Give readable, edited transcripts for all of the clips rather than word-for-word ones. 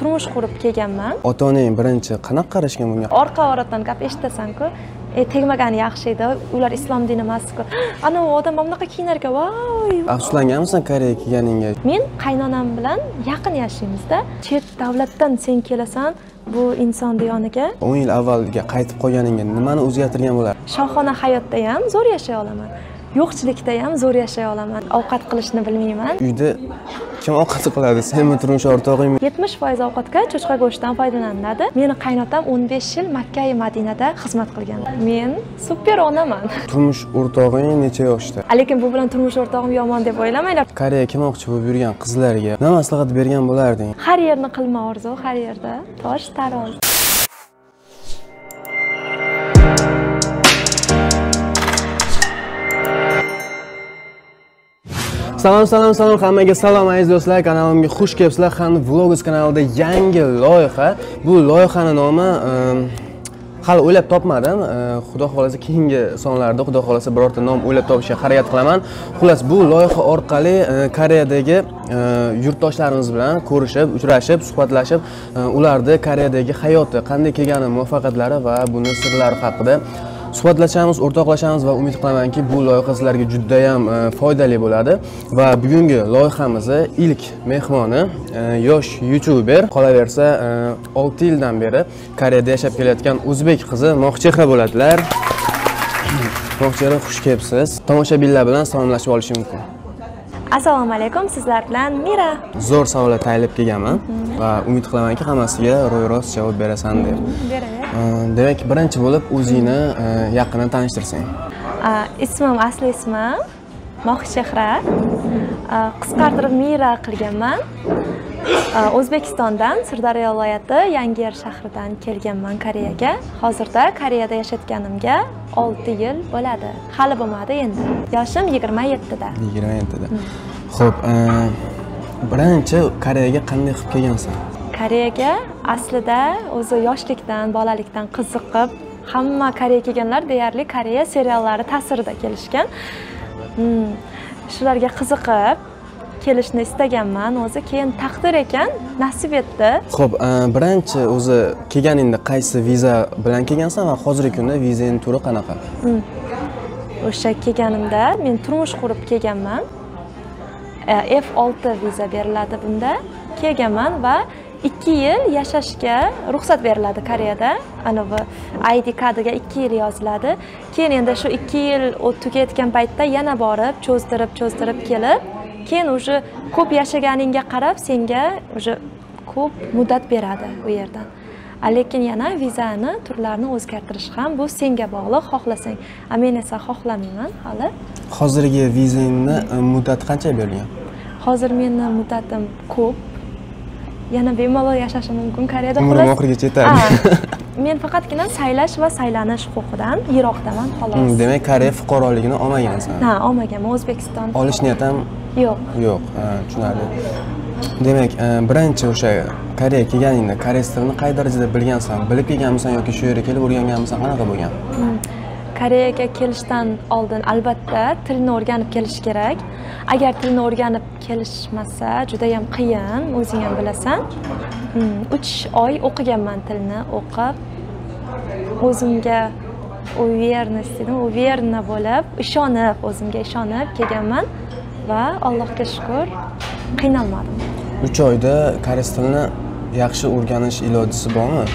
turmush qurib kelganman. Ota-onang birinchi qanaqa qarashgan bunga? Orqa oradan gap eshitasan-ku, tegmagani yaxshi edi. Ular islom dini emas-ku. Ana u odam bunaqa kiyinar ekan, voy. Afsuslanganmisan Koreyaga kelganingga? Men qaynonam bilan yaqin yashaymiz-da. Chet davlatdan sen kelasan bu inson diyoniga. 10 yil avvalga qaytib qolganingga nimani o'zgartirgan bo'lar? Shohona hayotda ham zo'r yashay olaman. Yo'qchilikda ham zo'r yashay olaman. Ovqat qilishni bilmayman. Uyda kim ovqat qiladi? Senmi, turmush o'rtog'ingmi? 70% ovqatga cho'chqa go'shtidan foydalaniladi. Meni qaynotam 15 yil Makka va Madinada xizmat qilgan. Men super onaman. Turmush o'rtog'ing necha yoshda? Lekin bu bilan turmush o'rtog'im yomon deb o'ylamanglar. Koreyaga kelmoqchi bo'lib yurgan qizlarga nima maslahat bergan bo'larding? Har yerni qilma orzu, har yerda tosh taroz. Salom hammaga salom aziz do'stlar, kanalimga xush kelibsizlar. Hamda Vlogs kanalida yangi loyiha. Bu loyihani nomi hali o'ylab topmadim. Xudo xolasa keyingi sonlarda xudo xolasa birorta nom o'ylab topishga harakat qilaman. Xullas bu loyiha orqali Koreyadagi yurtdoshlarimiz bilan ko'rishib, uchrashib, suhbatlashib, ularda Koreyadagi hayoti, qanday kelgani, muvaffaqiyatlari va buni sirlari haqida suhbatlashamiz, o'rtoqlashamiz va umid qilamanki, bu loyiha sizlarga juda ham foydali bo'ladi. Va bugungi loyihamizning ilk mehmoni yosh YouTuber, qolaversa 6 yildan beri Koreyada yashab kelayotgan o'zbek qizi Moqchehra bo'ladilar. Moqchehra, xush kelibsiz. Tomoshabinlar bilan salomlashib olish mumkin. Assalomu alaykum, sizlar bilan Mira. Zo'r savollar tayyorlab kelganman va umid qilamanki, hammasiga ro'y-rost javob berasan deb. Beraman. Demak, birinchi bo'lib o'zingni yaqindan tanishtirsang. Ismim, asli ismim Moqchehra. Qisqartirib Mira qilganman. O'zbekistondan, Sirdaryo viloyati Yangiyer shahridan kelganman Koreyaga. Hozirda Koreyada yashayotganimga 6 yil bo'ladi. Hali bo'lmadi endi. Yoshim 27 da. 27 da. Xo'p, birinchi Koreyaga qanday qilib kelgansan? Koreyaga aslida o'zi yoshlikdan, bolalikdan qiziqib, hamma Koreyaga kelganlar deyarli Koreya seriallari ta'sirida kelishgan. Shularga qiziqib kelishni istaganman, o'zi keyin taqdir ekan, nasib etdi. Xo'p, birinchi o'zi kelganingda qaysi viza bilan kelgansan va hozirgi kunda vizaning turi qanaqa? O'sha kelganimda men turmush qurib kelganman. F6 viza beriladi bunda. Kelganman va 2 yil yashashga ruxsat beriladi Koreyada. Anavi ID kartiga 2 yil yoziladi. Keyin endi shu 2 yil tugayotgan paytda yana borib cho'zdirib kelib, keyin o'sha ko'p yashaganingga qarab senga o'sha ko'p muddat beradi u yerdan. Lekin yana vizani turlarini o'zgartirish ham bu senga bog'liq, xohlasang. Men esa xohlamayman hali. Hozirgi vizangni muddati qancha berilgan? Hozir mening muddatim ko'p. Yana bemalol yashashim mumkin Koreyada. Umrim oxirigacha yetadi. Men faqatgina saylash va saylanish huquqidan yiroqdaman, xolos. Demak, Koreya fuqaroligini olmagansan. Ha, olmaganman. O'zbekiston. Olish niyatim yo'q. Yo'q, tushunarli. Demak, birinchi o'sha Koreyaga kelganingda koreys tilini qay darajada bilgansan? Bilib kelganmisan yoki shu yerga kelib o'rganganmisan? Qanaqa bo'lgan? Koreyaga kelishdan oldin albatta tilni o'rganib kelish kerak. Agar tilni o'rganib kelishmasa, juda ham qiyin, o'zing ham bilasan. 3 oy o'qiganman tilni, o'qib o'zimga uverna bo'lib, o'zimga ishonib kelganman va Allohga shukr, qiynalmadim. 3 oyda koreys tilini yaxshi o'rganish ilojisi bormi?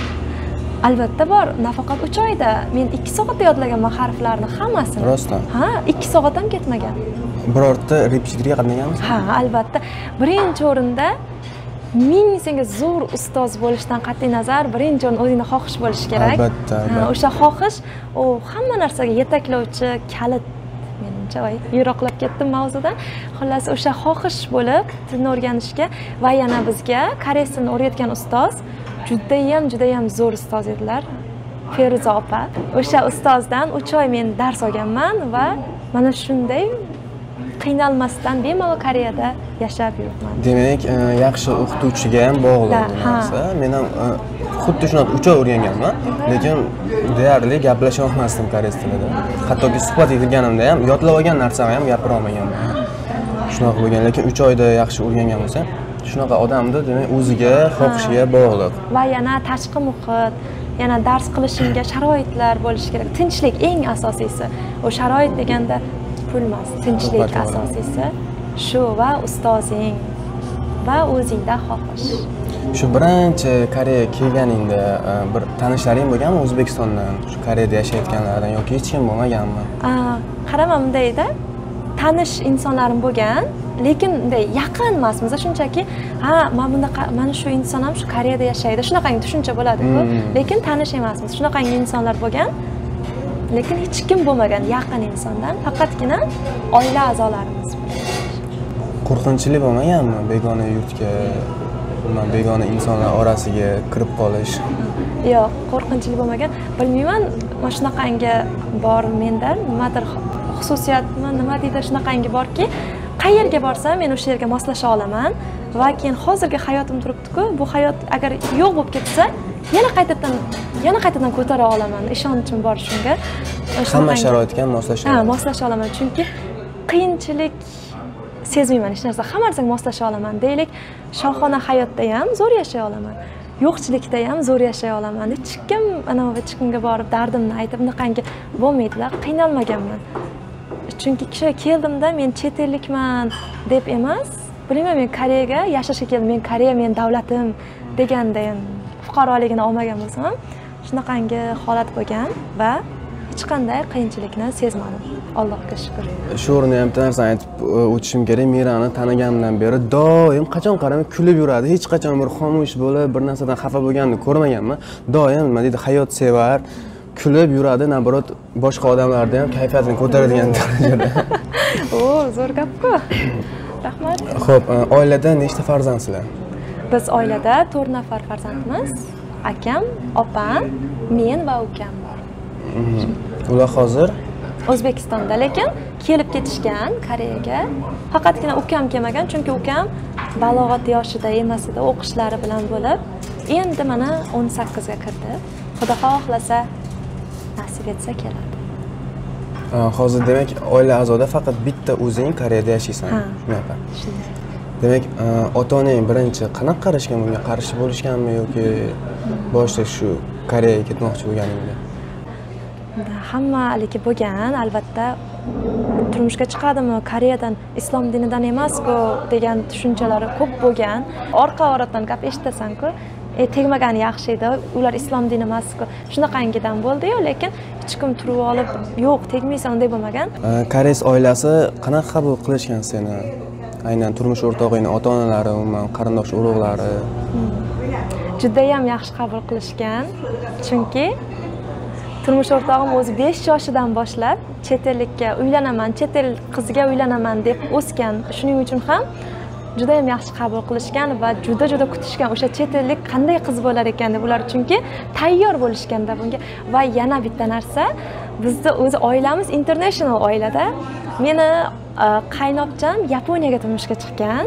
Albatta bor. Nafaqat 3 oyda. Men 2 soatda yodlaganman harflarni hammasini. Rostdan? Ha, 2 soat ham ketmagan. Birorta repetitorga qatnaganmisiz? Ha, albatta. Birinchi o'rinda senga zo'r ustoz bo'lishdan qat'iy nazar, birinchi o'rin o'zingning xohish bo'lishi kerak. Albatta. O'sha xohish u hamma narsaga yetaklovchi kalit. Menimcha, yiroqlab ketdim mavzudan. Xullas, o'sha xohish bo'lib tilni o'rganishga va yana bizga koreys tilini o'rgatgan ustoz judayam zo'r ustoz edilar. Feruza opa. O'sha ustozdan 3 oy men dars olganman va mana shunday qiynalmasdan bemalol Koreyada yashab yuribman. Demak, yaxshi o'qituvchiga ham bog'liq bu narsa. Men ham xuddi shunaqa 3 oy o'rganganman, lekin deyarli gaplasha olmasdim koreys tilida. Hattoki suhbat qilganimda ham yodlab olgan narsani ham gapira olmaganman. Shunaqa bo'lgan, lekin 3 oyda yaxshi o'rgangan bo'lsam, Shunaqa odamni demak o'ziga xohishiga bog'liq. Va yana tashqi muhit, yana dars qilishimga sharoitlar bo'lishi kerak. Tinchlik eng asosiysi. O sharoit deganda pul emas, tinchlik asosiysi. Shu va ustozing va o'zingda xohish. Shu birinchi Koreyaga kelganingda bir tanishlaring bo'lganmi O'zbekistondan? Shu Koreyada yashayotganlardan yoki hech kim bo'lmaganmi? Qarama bundayda tanish insonlarim bo'lgan, lekin bunday yaqin emasmiz. Shunchaki, mana shu inson ham shu Koreyada yashaydi. Shunaqangi tushuncha bo'ladi-ku, lekin tanish emasmiz. Shunaqangi insonlar bo'lgan, lekin hech kim bo'lmagan yaqin insondan, faqatgina oila a'zolarimiz. Qo'rqinchli bo'lmaganmi begona yurtga, begona insonlar orasiga kirib qolish? Yo'q, qo'rqinchli bo'lmagan. Bilmayman, mana shunaqangi bor menda, nimadir xususiyatmi, nima deydi, shunaqangi borki, qayerga borsam men o'sha yerga moslasha olaman va keyin hozirgi hayotim turibdi-ku, bu hayot agar yo'q bo'lib ketsa, yana qaytadan ko'tara olaman. Ishonchim bor shunga. Hamma sharoitga moslasha olaman. Moslasha olaman, chunki qiyinchilik sezmayman hech narsa. Hamma narsaga moslasha olaman. Deylik, shohona hayotda ham zo'r yashay olaman. Yo'qchilikda ham zo'r yashay olaman. Hech kim hech kimga borib dardimni aytib bunaqangi bo'lmaydilar. Qiynalmaganman. Chunki kishi keldimda men chet ellikman deb emas, bilmayman, men Koreyaga yashashga keldim. Men Koreya men davlatim deganda ham fuqaroligini olmagan bo'lsam ham shunaqangi holat bo'lgan va hech qanday qiyinchilikni sezmadim. Allohga shukr. Shu o'rinda ham bitta narsani aytib o'tishim kerak. Mirani taniganimdan beri doim qachon qaramay kulib yuradi. Hech qachon bir xomush bo'lib, bir narsadan xafa bo'lganini ko'rmaganman. Doim nima deydi, hayot sevar, kulib yuradi, naborot boshqa odamlarni ham kayfiyatini ko'taradigan darajada. Zo'r gap-ku. Rahmat. Xo'p, oilada nechta farzandsizlar? Biz oilada 4 nafar farzandmiz. Akam, opam, men va ukam bor. Ular hozir O'zbekistonda, lekin kelib ketishgan Koreyaga. Faqatgina ukam kelmagan, chunki ukam balog'at yoshida emas edi, o'qishlari bilan bo'lib, endi mana 18 ga kirdi. Xudo xohlasa, nasib etsa keladi. Hozir demak, oila a'zoda faqat bitta o'zing Koreyada yashaysan. Shunaqa. Demak, ota-onang birinchi qanaqa qarashgan, bunga qarshi bo'lishganmi yoki boshida shu Koreyaga ketmoqchi bo'lganingda? Hammaligi bo'lgan, albatta turmushga chiqadimi, Koreyadan, islom dinidan emas-ku degan tushunchalar ko'p bo'lgan. Orqa-oraqdan gap eshitasan-ku, tegmagani yaxshi edi, ular islom dini emas-ku. Shunaqangidan bo'ldi-yu, lekin hech kim turib olib, yo'q, tegmaysan unday bo'lmagan. Koreys oilasi qanaqa qabul qilishgan seni? Aynan turmush o'rtog'ingni ota-onalari, umuman qarindosh urug'lari. Juda ham yaxshi qabul qilishgan, chunki turmush o'rtog'im o'zi 5 yoshidan boshlab chet ellikka uylanaman, chet el qiziga uylanaman deb o'sgan. Shuning uchun ham juda ham yaxshi qabul qilishgan va juda kutishgan. O'sha chet ellik qanday qiz bo'lar ekan deb ular, chunki tayyor bo'lishganda bunga. Va yana bitta narsa, bizda o'zi oilamiz international oilada. Meni qaynopcham Yaponiyaga turmushga chiqqan.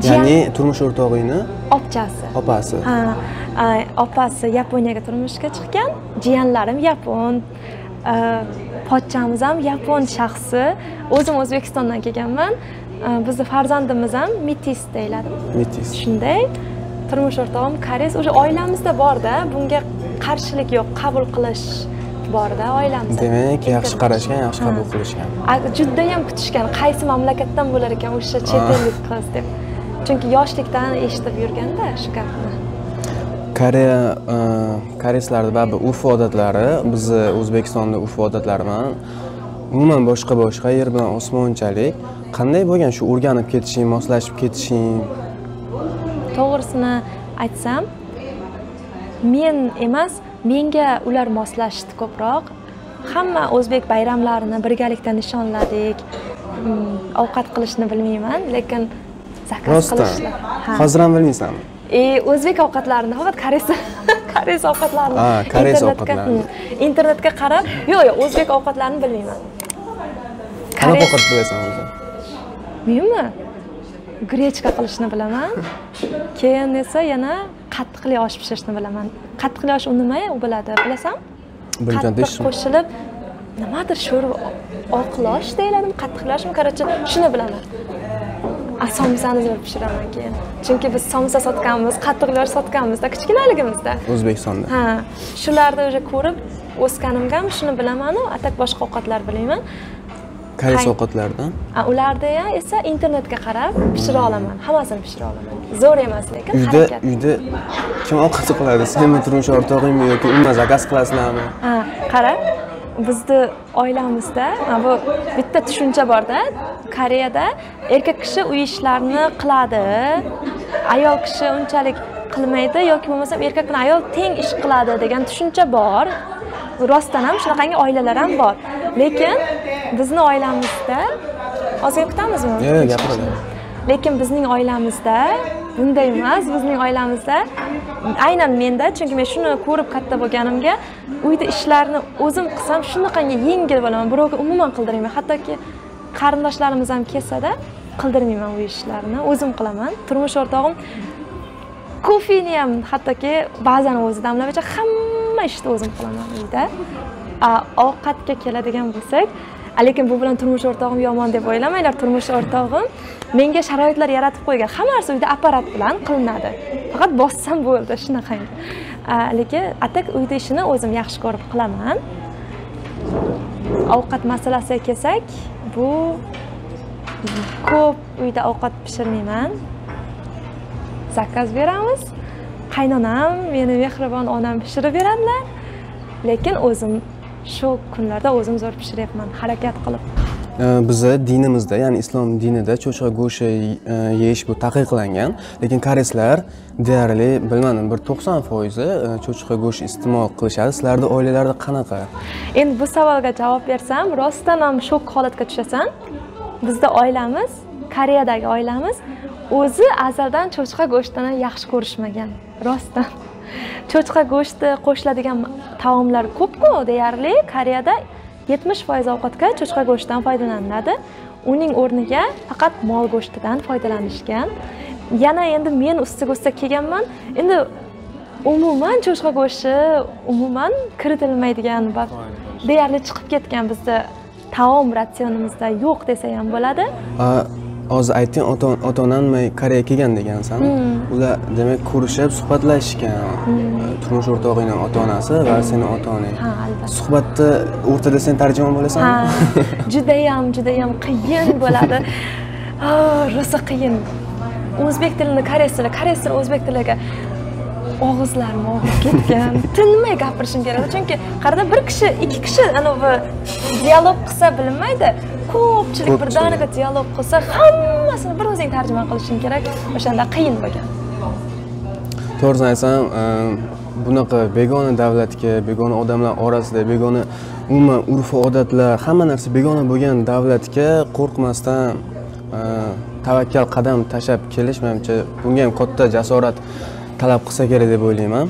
Ya'ni turmush o'rtog'ingni opchasi. Opasi. Opasi Yaponiyaga turmushga chiqqan. Jiyanlarim yapon. Pochchamiz ham yapon shaxsi. O'zim O'zbekistondan kelganman. Bizning farzandimiz ham metis deyiladi. Metis. Shunday. Turmush o'rtog'im koreys. O'sha oilamizda bor-da, bunga qarshilik yo'q, qabul qilish bor-da oilamizda. Demak, yaxshi qarashgan, yaxshi qabul qilishgan. Juda ham kutishgan, qaysi mamlakatdan bo'lar ekan o'sha chet ellik qiz deb. Chunki yoshlikdan eshitib yurganda shu gapni. Koreyslarda baribir urf odatlari, bizni O'zbekistonda urf odatlari bilan umuman boshqa yer bilan osmonchalik. Qanday bo'lgan shu o'rganib ketishing, moslashib ketishing? To'g'risini aytsam, men emas, menga ular moslashdi ko'proq. Hamma o'zbek bayramlarini birgalikda nishonladik. Ovqat qilishni bilmayman, lekin zakaz qilishni. Hozir ham bilmaysanmi? O'zbek ovqatlarini, faqat koreys ovqatlarini. Koreys ovqatlarini. Internetga qarab, yo'q, o'zbek ovqatlarini bilmayman. Qanaqa ovqat bilasan o'zi? Menmi? Grechka qilishni bilaman. Keyin esa yana qattiqli osh pishirishni bilaman. Qattiqli osh u nima? U biladi, bilasan? Qattiq qo'shilib, nimadir sho'r oqlosh deyiladimi, qattiqlashmi, qarachi, shuni bilaman. Somsani zo'r pishiraman keyin. Chunki biz somsa sotganmiz, qatiqlar sotganmizda kichkinaligimizda. O'zbekistonda. Ha, shularni o'sha ko'rib o'sganimga ham shuni bilaman, atak boshqa ovqatlar bilmayman. Qaysi ovqatlardan? Ularda esa internetga qarab pishira olaman, hammasini pishira olaman. Zo'r emas, lekin harakat. Uyda kim ovqat qiladi? Senmi, turmush o'rtog'ingmi yoki umuman zakaz qilasizlarmi? Ha, qara. Bizni oilamizda bu bitta tushuncha borda, Koreyada erkak kishi uy ishlarini qiladi, ayol kishi unchalik qilmaydi yoki bo'lmasa erkak bilan ayol teng ish qiladi degan tushuncha bor. Rostdan ham shunaqangi oilalar ham bor. Lekin bizning oilamizda ozgina kutamizmi? Yo'q, gapiring. Lekin bizning oilamizda bunday emas. Bizning oilamizda aynan menda, chunki men shuni ko'rib katta bo'lganimga, uyda ishlarni o'zim qilsam shunaqangi yengil bo'laman. Birovga umuman qildirmayman. Hattoki qarindoshlarimiz ham kelsa-da qildirmayman uy ishlarini, o'zim qilaman. Turmush o'rtog'im kofeni ham hattoki ba'zan o'zi damlab ichadi, hamma ishni o'zim qilaman uyda. Ovqatga keladigan bo'lsak, lekin bu bilan turmush o'rtog'im yomon deb o'ylamanglar. Turmush o'rtog'im menga sharoitlar yaratib qo'ygan. Hamma narsa uyda apparat bilan qilinadi. Faqat bossam bo'ldi, shunaqangi. Lekin atak uyda ishini o'zim yaxshi ko'rib qilaman. Ovqat masalasiga kelsak, bu ko'p uyda ovqat pishirmayman. Zakaz beramiz. Qaynonam, meni mehribon onam pishirib beradilar. Lekin o'zim shu kunlarda o'zim zo'r pishiryapman, harakat qilib. Bizi dinimizda, ya'ni islom dinida cho'chqa go'shti yeyish bu taqiqlangan, lekin koreyslar deyarli bilmadim, bir 90% cho'chqa go'shti iste'mol qilishadi. Sizlarda oilalarda qanaqa? Endi bu savolga javob bersam, rostdan ham shok holatga tushasan. Bizda oilamiz, Koreyadagi oilamiz o'zi azaldan cho'chqa go'shtini yaxshi ko'rishmagan. Rostdan. Cho'chqa go'shti qo'shiladigan taomlar ko'p-ku, deyarli Koreyada 70% ovqatga cho'chqa go'shtidan foydalaniladi. Uning o'rniga faqat mol go'shtidan foydalanishgan. Yana endi men ustiga kelganman. Endi umuman cho'chqa go'shti umuman kiritilmaydigan va deyarli chiqib ketgan bizda taom ratsionimizda yo'q desa ham bo'ladi. Hozir aytding, ota-onam Koreyaga kelgan degansan. Ular demak ko'rishib, suhbatlashgan. Turmush o'rtog'ingning ota-onasi va sening ota-onang. Ha, albatta. Suhbatda o'rtada sen tarjimon bo'lasanmi? Ha, judayam qiyin bo'ladi. Rosa qiyin. O'zbek tilini koreys tilini o'zbek tiliga og'izlarim og'ib ketgan. Tinmay gapirishim kerak. Chunki qarada bir kishi, ikki kishi anavi dialog qilsa bilmaydi. Ko'pchilik birdaniga dialog qilsa, hammasini bir o'zing tarjima qilishing kerak. O'shanda qiyin bo'lgan. To'g'risini aytsam, bunaqa begona davlatga, begona odamlar orasida, begona umuman urf-odatlar, hamma narsa begona bo'lgan davlatga qo'rqmasdan tavakkal qadam tashab kelish menimcha bunga ham katta jasorat talab qilsa kerak deb o'ylayman.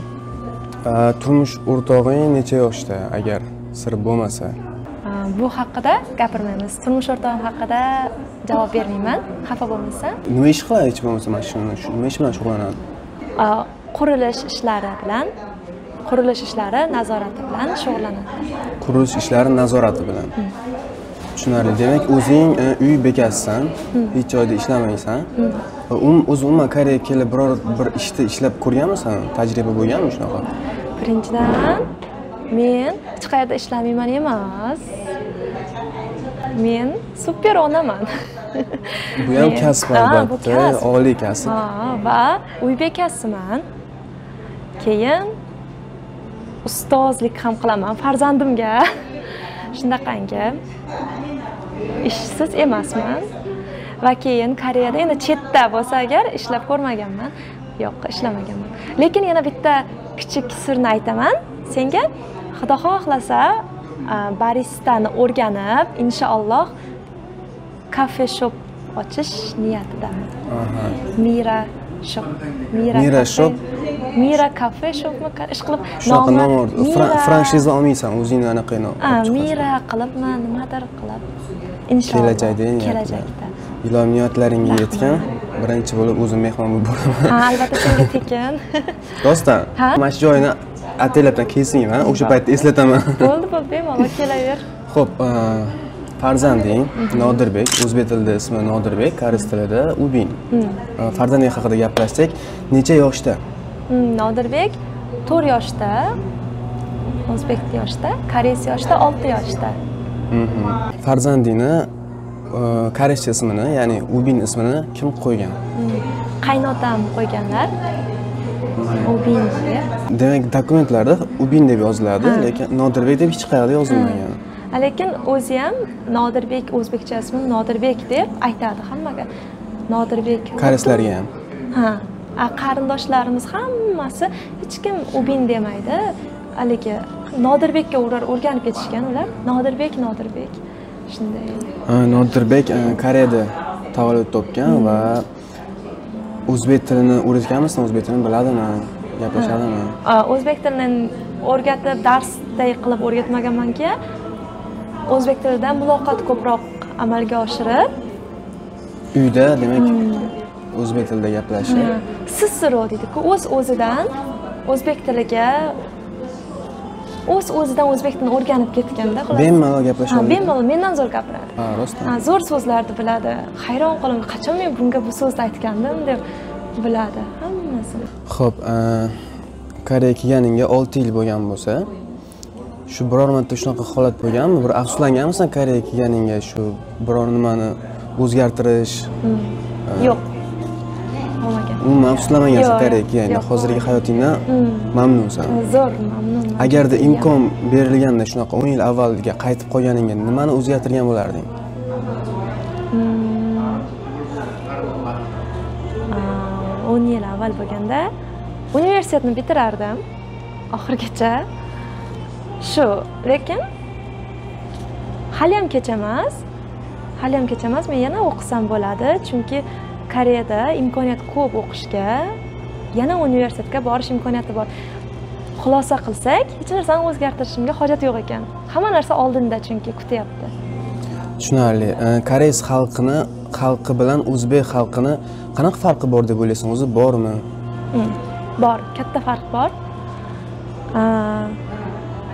Turmush o'rtog'ing necha yoshda, agar sir bo'lmasa? Bu haqida gapirmaymiz. Turmush o'rtog'im haqida javob bermayman, xafa bo'lmasa. Nima ish qiladi hech bo'lmasa mana shuni? Nima ish bilan shug'ullanadi? Qurilish ishlari nazorati bilan shug'ullanadi. Qurilish ishlari nazorati bilan. Tushunarli. Demak, o'zing uy bekasisan, hech joyda ishlamaysan. O'zi umuman Koreyaga kelib bir ishda ishlab ko'rganmisan? Tajriba bo'lganmi shunaqa? Birinchidan, men hech qayerda ishlamayman emas. Men super onaman. Bu ham kasb albatta, oliy kasb. Va uy bekasiman. Keyin ustozlik ham qilaman farzandimga. Shunaqangi ishsiz emasman. Va keyin Koreyada endi chetda bo'lsa agar ishlab ko'rmaganman. Yo'q, ishlamaganman. Lekin yana bitta kichik sirni aytaman senga. Xudo xohlasa baristani o'rganib, inshaalloh kafe shop ochish niyatidaman. Mira shop. Mira kafe shopmi ish qilib nomi franshiza olmaysan, o'zingni anaqa Mira qilibman, nimadir qilib. Inshaalloh kelajakda. Ilohim niyatlaringga yetgan. Birinchi bo'lib o'zim mehmon bo'laman. Ha, albatta senga tekin. Rostdan, mana shu joyni ataylabdan kelsingman, o'sha paytda eslataman. Bo'ldi, bemalol kelaver. Xo'p, farzanding Nodirbek, o'zbek tilida ismi Nodirbek, koreys tilida Ubin. Farzanding haqida gapirsak, necha yoshda? Nodirbek 4 yoshda, o'zbek yoshda, koreys yoshda 6 yoshda. Farzandingni koreyscha ismini, ya'ni Ubin ismini kim qo'ygan? Qaynotam qo'yganlar. Ubin deb. Demak, dokumentlarda Ubin deb yoziladi, lekin Nodirbek deb hech qayerda yozilmagan. Lekin o'zi ham Nodirbek o'zbekcha ismi Nodirbek deb aytadi hammaga. Nodirbek. Koreyslarga ham. Ha. Qarindoshlarimiz hammasi hech kim Ubin demaydi. Haligi Nodirbekka o'rganib ketishgan ular. Nodirbek. Shunday. Nodirbek Koreyada tavallud topgan va o'zbek tilini o'rgatganmisan, o'zbek tilini biladimi, gaplashadimi? O'zbek tilini o'rgatib, darsday qilib o'rgatmaganmanki, o'zbek tilida muloqot ko'proq amalga oshirib, uyda demak o'zbek tilida gaplashib, sizsiro deydi-ku, o'z-o'zidan o'zbek tiliga o'z-o'zidan o'zbek tilini o'rganib ketganda, xolos. Bemalol gaplashadi. Bemalol mendan zo'r gapiradi. Rostdan. Zo'r so'zlarni biladi. Hayron qolaman, qachon men bunga bu so'zni aytgandim deb biladi hammasini. Xo'p, Koreyaga kelganingga 6 yil bo'lgan bo'lsa, shu biror marta shunaqa holat bo'lganmi? Bir afsuslanganmisan Koreyaga kelganingga, shu biror nimani o'zgartirish? Yo'q. Bo'lmagan. Umuman afsuslamagansan Koreyaga kelganda, hozirgi hayotingdan mamnunsan. Zo'r mamnunman. Agarda imkon berilganda shunaqa 10 yil avvalga qaytib qolganingga nimani o'zgartirgan bo'larding? 10 yil avval bo'lganda universitetni bitirardim oxirigacha. Shu, lekin hali ham kech emas. Men yana o'qisam bo'ladi, chunki Koreyada imkoniyat ko'p o'qishga, yana universitetga borish imkoniyati bor. Xulosa qilsak, hech narsani o'zgartirishimga hojat yo'q ekan. Hamma narsa oldinda chunki kutyapti. Tushunarli. Koreys xalqi bilan o'zbek xalqini qanaqa farqi bor deb o'ylaysan? O'zi bormi? Bor, katta farq bor.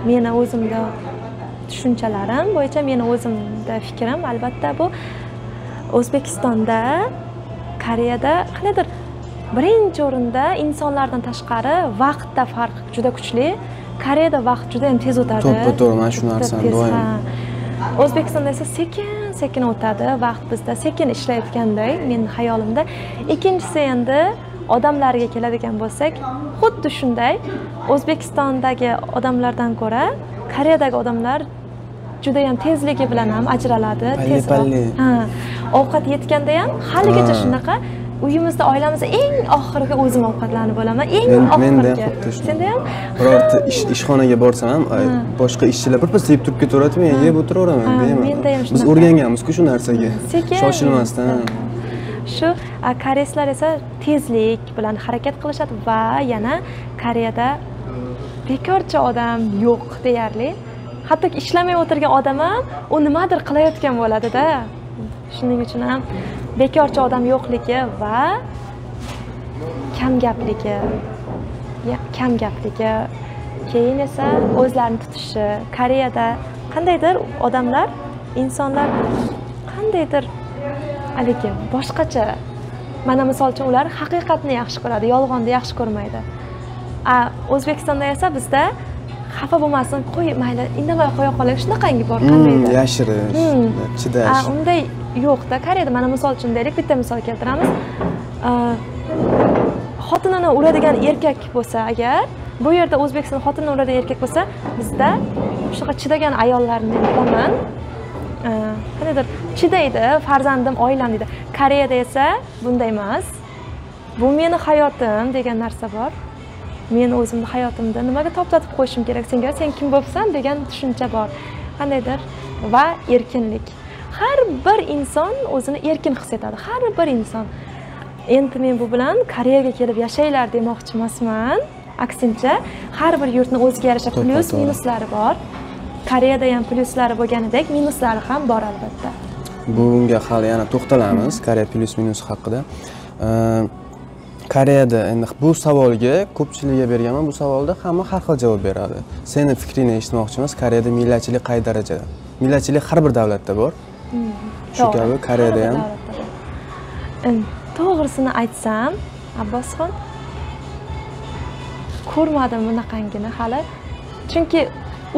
Meni o'zimda tushunchalarim bo'yicha, meni o'zimda fikrim albatta bu O'zbekistonda, Koreyada qanaqadir birinchi o'rinda insonlardan tashqari vaqtda farq juda kuchli. Koreyada vaqt juda ham tez o'tadi. To'g'ri, mana shu narsani doim. O'zbekistonda esa sekin o'tadi, vaqt bizda sekin ishlayotganday men hayolimda. Ikkinchisi endi odamlarga keladigan bo'lsak, xuddi shunday. O'zbekistondagi odamlardan ko'ra Koreyadagi odamlar juda ham tezligi bilan ham ajraladi, tezroq. Ovqat yetganda ham haligacha shunaqa. Uyimizda, oilamizda eng oxirgi o'zim ovqatlanib olaman. Eng oxirgi. Senda ham birorta ishxonaga borsam ham boshqa ishchilar birpas yeb turib ketaveradi, men yeb o'tiraveraman deyman. Menda ham shunaqa. Biz o'rganganmiz-ku shu narsaga. Shoshilmasdan. Shu koreyslar esa tezlik bilan harakat qilishadi va yana Koreyada bekorchi odam yo'q deyarli. Hatto ishlamay o'tirgan odam ham u nimadir qilayotgan bo'ladi-da. Shuning uchun ham bekorchi odam yo'qligi va kam gapligi. Keyin esa o'zlarini tutishi. Koreyada qandaydir odamlar, insonlar qandaydir haligi boshqacha. Mana misol uchun ular haqiqatni yaxshi ko'radi, yolg'onni yaxshi ko'rmaydi. O'zbekistonda esa bizda xafa bo'lmasin, qo'y, mayli, indamay qo'ya qolaylik, shunaqangi bor qandaydir. Yashirish, chidash. Unday yo'q-da. Koreyada mana misol uchun deylik, bitta misol keltiramiz. Xotinini uradigan erkak bo'lsa agar, bu yerda O'zbekistonda xotinini uradigan erkak bo'lsa, bizda shunaqa chidagan ayollarni bilaman. Qanaqadir chidaydi, farzandim, oilam deydi. Koreyada esa bunday emas. Bu meni hayotim degan narsa bor. Men o'zimni hayotimda nimaga to'xtatib qo'yishim kerak? Sen kim bo'lsan degan tushuncha bor. Qandaydir va erkinlik. Har bir inson o'zini erkin his etadi. Har bir inson. Endi men bu bilan Koreyaga kelib yashaylar demoqchi emasman. Aksincha, har bir yurtning o'ziga yarasha plyus, minuslari bor. Koreyada ham plyuslari bo'lganidek, minuslari ham bor albatta. Bunga hali yana to'xtalamiz, Koreya plyus minus haqida. Koreyada endi bu savolga ko'pchilikga berganman, bu savolda hamma har xil javob beradi. Seni fikringni eshitmoqchimiz, Koreyada millatchilik qay darajada? millatchilik har bir davlatda bor. Shu kabi Koreyada ham. To'g'risini aytsam, Abbosxon ko'rmadim bunaqangini hali. Chunki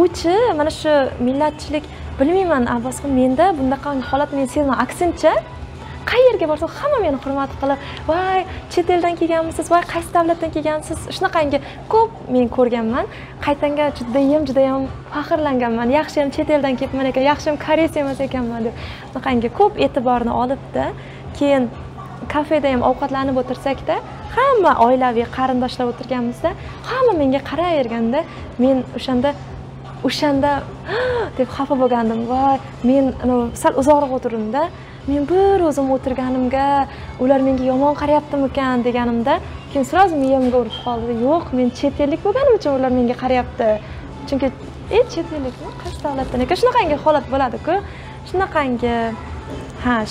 uchi mana shu millatchilik bilmayman, Abbosxon menda bunaqa holat men sezmayman. Aksincha qayerga borsam hamma meni hurmat qilib, "Voy, chet eldan kelganmisiz? Voy, qaysi davlatdan kelgansiz?" Shunaqangi ko'p men ko'rganman. Qaytanga judayam faxrlanganman. Yaxshi ham chet eldan kelibman ekan, yaxshi ham koreys emas ekanman deb. Shunaqangi ko'p e'tiborni olibdi. Keyin kafeda ham ovqatlanib o'tirsak-da, hamma oilaviy qarindoshlar o'tirganimizda, hamma menga qaraverganda, men o'shanda deb xafa bo'lgandim. Voy, men sal uzoqroq o'tirdim-da. Men bir o'zim o'tirganimga, ular menga yomon qarayaptimikan deganimda, keyin sразу miyamga urib qoldi. Yo'q, men chet ellik bo'lganim uchun ular menga qarayapti. Chunki chet ellikmi, qaysi davlatdan ekan? Shunaqangi holat bo'ladi-ku. Shunaqangi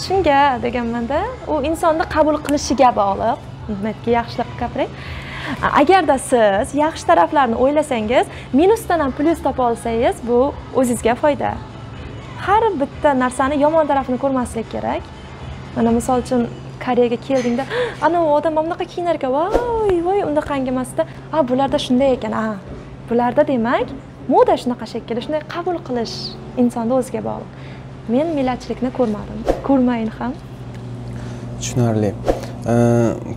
shunga deganmanda, u insonni qabul qilishiga bog'liq. Nimaga yaxshilik gapiring. Agarda siz yaxshi taraflarni o'ylasangiz, minusdan ham plyus topa olsangiz, bu o'zingizga foyda. Har bitta narsani yomon tarafini ko'rmaslik kerak. Mana misol uchun Koreyaga keldingda, ana u odam bunaqa kiyinar ekan, voy, undaqangi emasda, bularda shunday ekan, bularda demak, moda shunaqa shekilli, shunday qabul qilish insonni o'ziga bog'liq. Men millatchilikni ko'rmadim. Ko'rmayin ham. Tushunarli.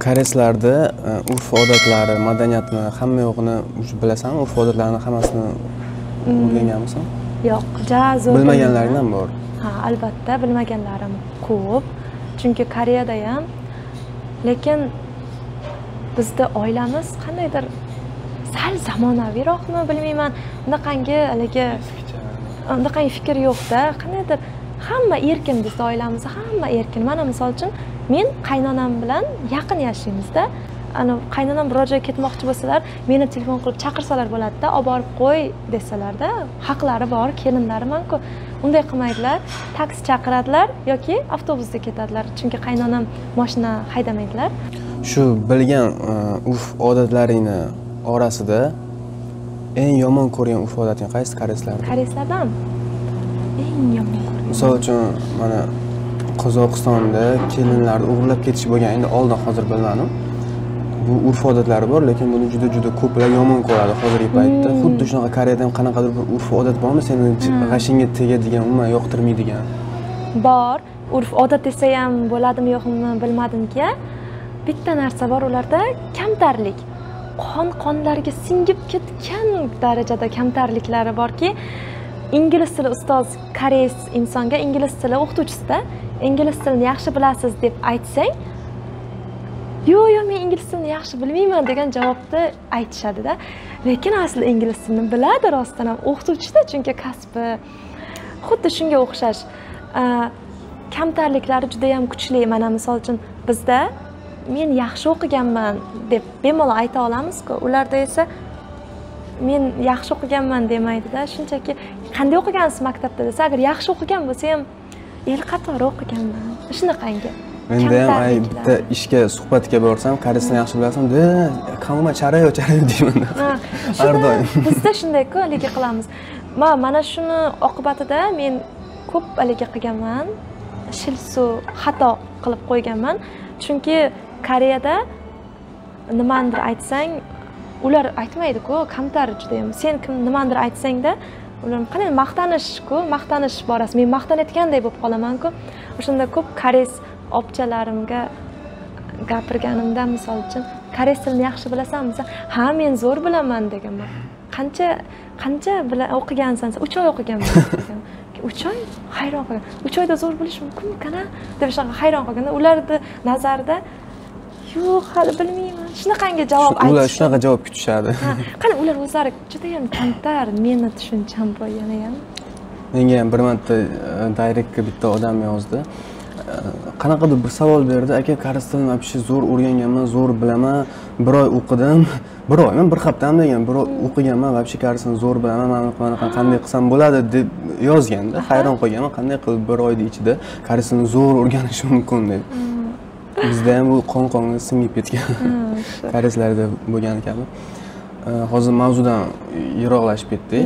Koreyslarda urf-odatlari, madaniyatni hamma yo'qini bilasanmi? Urf-odatlarni hammasini o'rganganmisan? Yo'q, zo'r. Bilmaganlaring ham bor. Albatta, bilmaganlarim ko'p. Chunki Koreyada ham, lekin bizda oilamiz qandaydir sal zamonaviyroqmi, bilmayman. Undaqangi fikr yo'q-da. Qandaydir hamma erkin bizda oilamizda, hamma erkin. Mana misol uchun men qaynonam bilan yaqin yashaymiz-da. Qaynonam biror joyga ketmoqchi bo'lsalar, meni telefon qilib chaqirsalar bo'ladi-da, olib borib qo'y desalar-da, haqlari bor, kelinlariman-ku. Unday qilmaydilar, taksi chaqiradilar yoki avtobusda ketadilar, chunki qaynonam mashina haydamaydilar. Shu bilgan urf-odatlaringni orasida eng yomon ko'rgan urf-odating qaysi koreyslarda? Koreyslardan eng yomon ko'rgan. Misol uchun, mana Qozog'istonda kelinlarni o'g'irlab ketish bo'lgan, endi oldin hozir bilmadim. Bu urf-odatlari bor, lekin buni juda ko'plar yomon ko'radi hozirgi paytda. Xuddi shunaqa Koreyada ham qanaqadir bir urf-odat bormi, seni g'ashingga tegadigan, umuman yoqtirmaydigan? Bor. Urf-odat desa ham bo'ladimi, yo'qmi bilmadim-ki. Bitta narsa bor ularda, kamtarlik. Qonlariga singib ketgan darajada kamtarliklari borki, ingliz tili ustoz koreys insonga ingliz tili o'qituvchisida ingliz tilini yaxshi bilasiz deb aytsang, yo'q, men ingliz tilini yaxshi bilmayman degan javobni aytishadi-da. Lekin aslida ingliz tilini biladi rostdan ham, o'qituvchida, chunki kasbi xuddi shunga o'xshash. Kamtarliklari juda ham kuchli. Mana misol uchun bizda men yaxshi o'qiganman deb bemalol ayta olamiz-ku. Ularda esa men yaxshi o'qiganman demaydi-da. Shunchaki qanday o'qigansiz maktabda desa, agar yaxshi o'qigan bo'lsa ham el qatori o'qiganman. Shunaqangi. Menda ham bitta ishga suhbatga borsam, koreysni yaxshi bilasan, "Qamma charayo deyman." Har doim. Bizda shunday-ku, haligi qilamiz. Mana shuni oqibatida men ko'p haligi qilganman. Shilsu xato qilib qo'yganman. Chunki Koreyada nimadir aytsang, ular aytmaydi-ku, kamtar juda ham. Sen nimadir aytsang-da, ular qanday maqtanish borasi. Men maqtanayotganday bo'lib qolaman-ku. O'shanda ko'p koreys opchalarimga gapirganimda, misol uchun, koreys tilini yaxshi bilasanmi desa, "Ha, men zo'r bilaman" deganman. Qancha o'qigansan? 3 oy o'qiganman degan. 3 oy? Hayron qolgan. 3 oyda zo'r bilish mumkin-ku-na deb hayron qolganda, ularning nazarida yo'q, hali bilmayman. Shunaqangi javob aytishdi. Ular shunaqa javob kutishadi. Qani ular o'zlari juda ham kamtar, meni tushuncham bor yana ham. Menga ham bir marta direktga bitta odam yozdi. Qanaqadir bir savol berdi. Aka, koreys tilini вообще zo'r o'rganganman, zo'r bilaman. 1 oy o'qidim. 1 oymi, 1 haftami degan, 1 oy o'qiganman, вообще koreysni zo'r bilaman. Mana qanday qilsam bo'ladi deb yozganda, hayron qolganman, qanday qilib 1 oyning ichida koreysni zo'r o'rganish mumkin deb. Bizda ham bu qon-qonga singib ketgan. Koreyslarda bo'lgan kabi. Hozir mavzudan yiroqlashib ketdik.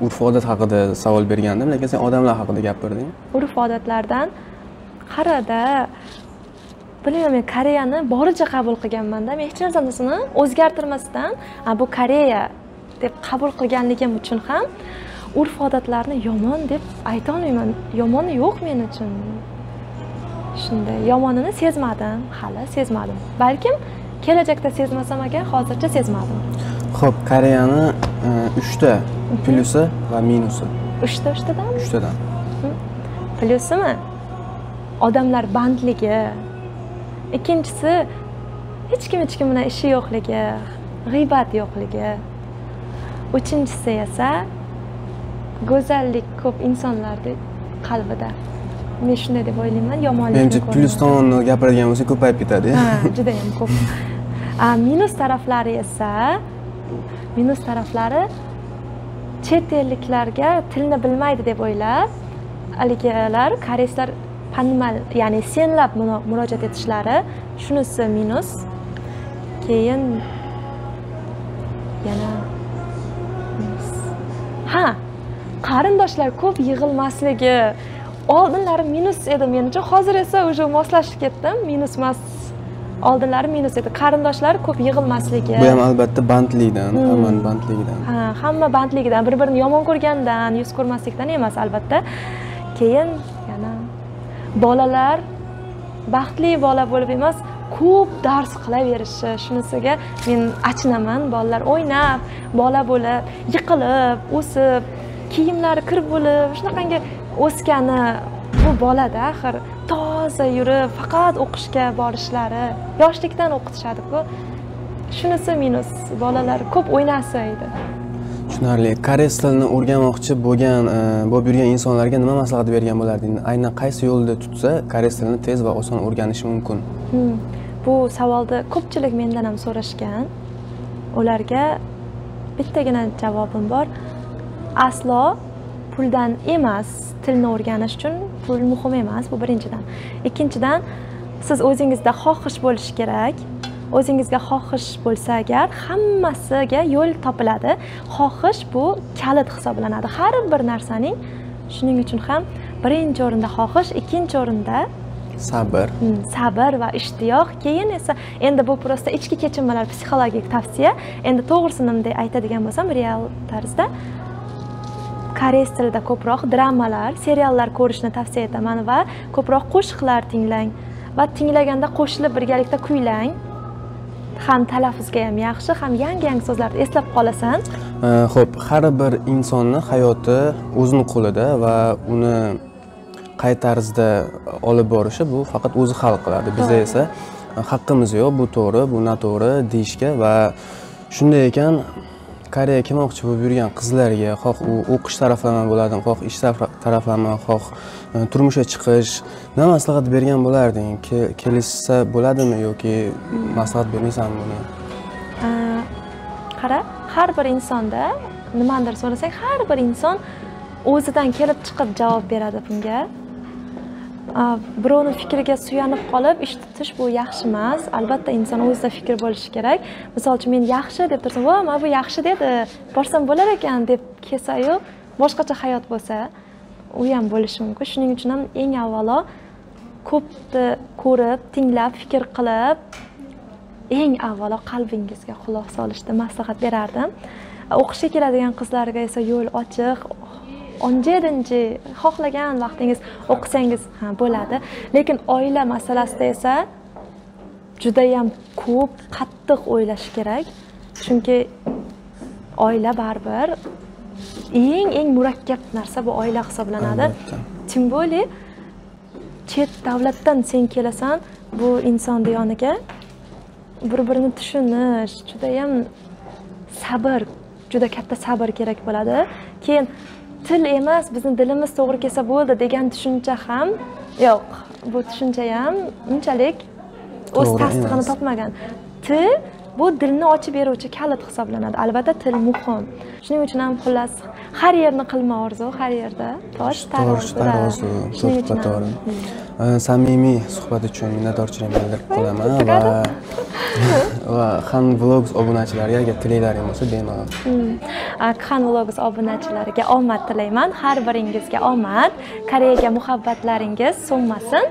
urf odat haqida savol bergandim, lekin sen odamlar haqida gapirding. Urf odatlardan qarada bilmayman, Koreyani boricha qabul qilganman-da. Men hech narsani o'zgartirmasdan, bu Koreya deb qabul qilganligim uchun ham urf odatlarni yomon deb ayta olmayman. Yomoni yo'q men uchun. Shunday yomonini sezmadim, hali sezmadim. Balkim kelajakda sezmasam agar, hozircha sezmadim. Xo'p, Koreyani 3 ta plyusi va minusi. 3 tadan? 3 tadan. Plyusimi? Odamlar bandligi. Ikkinchisi, hech kim bilan ishi yo'qligi, g'iybat yo'qligi. Uchinchisi esa go'zallik ko'p insonlarning qalbida. Men shunday deb o'ylayman, yomonlikni. Menimcha plyus tomonni gapiradigan bo'lsa ko'payib ketadi. Ha, juda ham ko'p. Minus taraflari esa, minus taraflari chet elliklarga tilni bilmaydi deb o'ylab, haligilar koreyslar panimal, ya'ni senlab murojaat etishlari, shunisi minus. Keyin yana minus. Ha, qarindoshlar ko'p yig'ilmasligi. Oldinlari minus edi menimcha, hozir esa o'sha moslashib ketdim. Minus emas. Oldinlari minus edi. Qarindoshlar ko'p yig'ilmasligi. Bu ham albatta bandlikdan, hamma bandligidan. Ha, hamma bandligidan, bir-birini yomon ko'rgandan, yuz ko'rmaslikdan emas albatta. Keyin yana bolalar baxtli bola bo'lib emas, ko'p dars qilaverishi, shunisiga men achinaman. Bolalar o'ynab, bola bo'lib, yiqilib, o'sib, kiyimlari kir bo'lib, shunaqangi o'sgani bu bolada axir toza yurib, faqat o'qishga borishlari, yoshlikdan o'qitishadi-ku. Shunisi minus. Bolalar ko'p o'ynasaydi. Tushunarli. Koreys tilini o'rganmoqchi bo'lib yurgan insonlarga nima maslahat bergan bo'lardingiz? Aynan qaysi yo'lda tutsa koreys tilini tez va oson o'rganishi mumkin? Bu savolni ko'pchilik mendan ham so'rashgan. Ularga bittagina javobim bor. Aslo puldan emas, tilni o'rganish uchun pul muhim emas, bu birinchidan. Ikkinchidan, siz o'zingizda xohish bo'lishi kerak. O'zingizga xohish bo'lsa agar, hammasiga yo'l topiladi. Xohish bu kalit hisoblanadi har bir narsaning. Shuning uchun ham birinchi o'rinda xohish, ikkinchi o'rinda sabr. Sabr va ishtiyoq. Keyin esa endi bu prosta ichki kechinmalar, psixologik tavsiya. Endi to'g'risini bunday aytadigan bo'lsam, real tarzda koreys tilida ko'proq dramalar, seriallar ko'rishni tavsiya etaman va ko'proq qo'shiqlar tinglang va tinglaganda qo'shilib birgalikda kuylang. Ham talaffuzga ham yaxshi, ham yangi so'zlarni eslab qolasan. Xo'p, har bir insonni hayoti o'zining qo'lida va uni qay tarzda olib borishi bu faqat o'zi hal qiladi. Bizda esa haqqimiz yo'q, bu to'g'ri, bu noto'g'ri deyishga va shunday ekan Koreya kelmoqchi bo'lib yurgan qizlarga, xoh u o'qish taraflama bo'ladimi, xoh ish taraflama, xoh turmushga chiqish, nima maslahat bergan bo'larding? Kelishsa bo'ladimi yoki maslahat bermaysanmi buni? Qara, har bir insonda nimadir so'rasang, har bir inson o'zidan kelib chiqib javob beradi bunga. Birovning fikriga suyanib qolib ish tutish bu yaxshi emas. Albatta inson o'zida fikr bo'lishi kerak. Misol uchun men yaxshi deb tursam, "Voy, mana bu yaxshi dedi, borsam bo'lar ekan" deb kelsa-yu, boshqacha hayot bo'lsa, u ham bo'lishi mumkin. Shuning uchun ham eng avvalo ko'pni ko'rib, tinglab, fikr qilib, eng avvalo qalbingizga quloq solishni maslahat berardim. O'qishga keladigan qizlarga esa yo'l ochiq. 17-chi xohlagan vaqtingiz o'qisangiz bo'ladi. Lekin oila masalasida esa juda ham ko'p qattiq o'ylash kerak. Chunki oila baribir eng murakkab narsa bu oila hisoblanadi. Tim bo'li chet davlatdan sen kelasan, bu inson yoniga bir-birini tushunish, juda ham sabr, juda katta sabr kerak bo'ladi. Keyin til emas, bizning dilimiz to'g'ri kelsa bo'ldi degan tushuncha ham yo'q. Bu tushuncha ham unchalik o'z tasdig'ini topmagan. Til bu dilni ochib beruvchi kalit hisoblanadi. Albatta til muhim. Shuning uchun ham xullas har yerni qilma orzu, har yerda tosh tarozi. Shuning uchun samimiy suhbat uchun minnatdorchilik bildirib qolaman va Khan Vlogs obunachilariga agar tilaklaring bo'lsa bemalol. Khan Vlogs obunachilariga omad tilayman. Har biringizga omad, Koreyaga muhabbatlaringiz so'nmasin.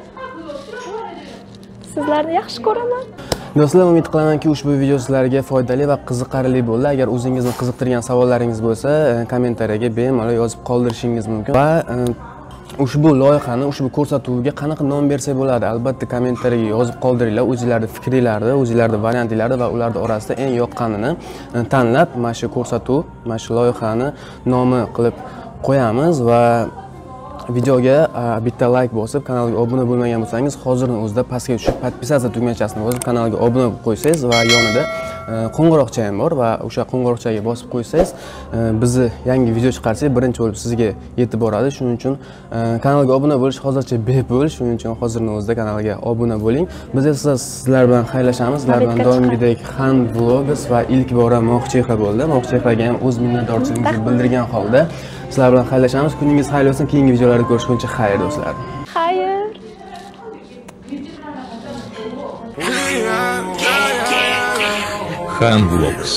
Sizlarni yaxshi ko'raman. Do'stlar, umid qilamanki ushbu video sizlarga foydali va qiziqarli bo'ldi. Agar o'zingizni qiziqtirgan savollaringiz bo'lsa, kommentariyaga bemalol yozib qoldirishingiz mumkin. Va ushbu loyihani, ushbu ko'rsatuvga qanaqa nom bersak bo'ladi? Albatta kommentariyaga yozib qoldiringlar. O'zingizlarning fikringizni, o'zingizlarning variantlarini va ularning orasida eng yoqqanini tanlab, mana shu ko'rsatuv, mana shu loyihani nomi qilib qo'yamiz va videoga bitta like bosib, kanalga obuna bo'lmagan bo'lsangiz, hozirning o'zida pastga tushib, podpisatsiya tugmachasini bosib, kanalga obuna bo'lib qo'ysangiz va yonida qo'ng'iroqcha ham bor va o'sha qo'ng'iroqchaga bosib qo'ysangiz, bizni yangi video chiqarsak, birinchi bo'lib sizga yetib boradi. Shuning uchun kanalga obuna bo'lish hozircha bepul. Shuning uchun hozirning o'zida kanalga obuna bo'ling. Biz esa sizlar bilan xayrlashamiz. Sizlar bilan doimgidek Khan Vlogs va ilk bora Moqchexra bo'ldi. Moqchexraga ham o'z minnatdorchiligimizni bildirgan holda sizlar bilan xayrlashamiz. Kuningiz xayr bo'lsin. Keyingi videolarda ko'rishguncha xayr do'stlar. Xayr. Khan Vlogs.